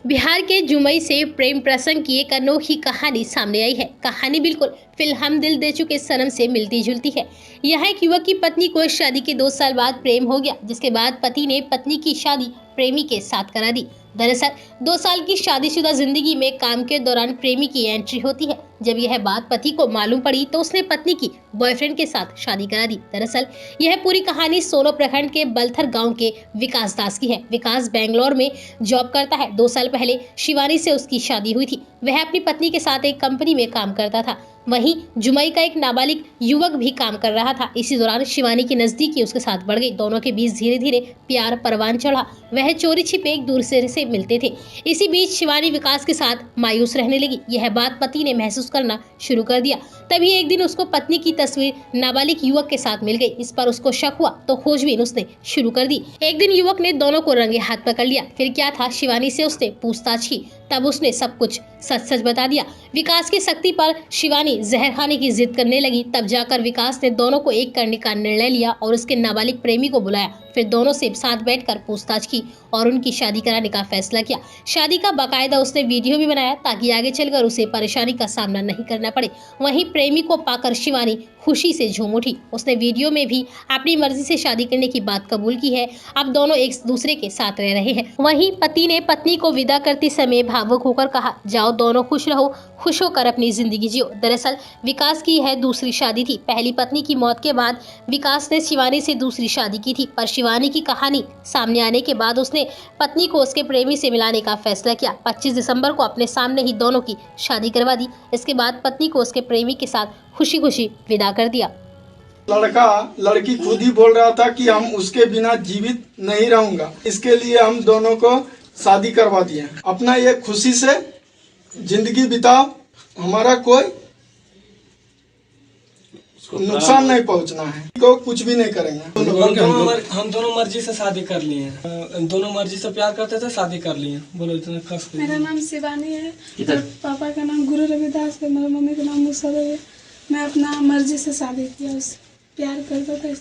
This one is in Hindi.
बिहार के जुमई से प्रेम प्रसंग की एक अनोखी कहानी सामने आई है। कहानी बिल्कुल फिल्म दिल दे चुके सनम से मिलती जुलती है। यहाँ एक युवक की पत्नी को शादी के 2 साल बाद प्रेम हो गया, जिसके बाद पति ने पत्नी की शादी प्रेमी के साथ करा दी। दरअसल 2 साल की शादीशुदा जिंदगी में काम के दौरान प्रेमी की एंट्री होती है। जब यह बात पति को मालूम पड़ी तो उसने पत्नी की बॉयफ्रेंड के साथ शादी करा दी। दरअसल यह पूरी कहानी सोनो प्रखंड के बलथर गांव के विकास दास की है। विकास बेंगलोर में जॉब करता है। 2 साल पहले शिवानी से उसकी शादी हुई थी। वह अपनी पत्नी के साथ एक कंपनी में काम करता था। वहीं जुमई का एक नाबालिग युवक भी काम कर रहा था। इसी दौरान शिवानी की नजदीकी उसके साथ बढ़ गई। दोनों के बीच धीरे धीरे प्यार परवान चढ़ा। वह चोरी छिपे एक दूसरे से मिलते थे। इसी बीच शिवानी विकास के साथ मायूस रहने लगी। यह बात पति ने महसूस करना शुरू कर दिया। तभी एक दिन उसको पत्नी की तस्वीर नाबालिग युवक के साथ मिल गई। इस पर उसको शक हुआ तो खोजबीन उसने शुरू कर दी। एक दिन युवक ने दोनों को रंगे हाथ पकड़ लिया। फिर क्या था, शिवानी से उसने पूछताछ की। तब उसने सब कुछ सच सच बता दिया। विकास की सख्ती पर शिवानी जहर खाने की जिद करने लगी। तब जाकर विकास ने दोनों को एक करने का निर्णय लिया और उसके नाबालिग प्रेमी को बुलाया। फिर दोनों से साथ बैठकर पूछताछ की और उनकी शादी कराने का फैसला किया। शादी का बाकायदा उसने वीडियो भी बनाया ताकि आगे चलकर उसे परेशानी का सामना नहीं करना पड़े। वहीं प्रेमी को पाकर शिवानी खुशी से झूम उठी। उसने वीडियो में भी अपनी मर्जी से शादी करने की बात कबूल की है। अब दोनों एक दूसरे के साथ रह रहे हैं। वहीं पति ने पत्नी को विदा करते समय भावुक होकर कहा, जाओ दोनों खुश रहो, खुश होकर अपनी जिंदगी जियो। दरअसल विकास की यह दूसरी शादी थी। पहली पत्नी की मौत के बाद विकास ने शिवानी से दूसरी शादी की थी, पर शिवानी की कहानी सामने आने के बाद उसने पत्नी को उसके प्रेमी से मिलाने का फैसला किया। 25 दिसंबर को अपने सामने ही दोनों की शादी करवा दी। इसके बाद पत्नी को उसके प्रेमी के साथ खुशी खुशी विदा कर दिया। लड़की खुद ही बोल रहा था कि हम उसके बिना जीवित नहीं रहूंगा। इसके लिए हम दोनों को शादी करवा दिए। अपना ये खुशी से जिंदगी बिताओ, हमारा कोई नुकसान नहीं पहुंचना है, को कुछ भी नहीं करेंगे। हम दोनों मर्जी से शादी कर लिए हैं। दोनों मर्जी से प्यार करते थे, शादी कर लिए। बोलो इतना खास। मेरा नाम शिवानी है, पापा का नाम गुरु रविदास है, मेरी मम्मी का नाम मुसर है। मैं अपना मर्जी से शादी किया, उससे प्यार करता था।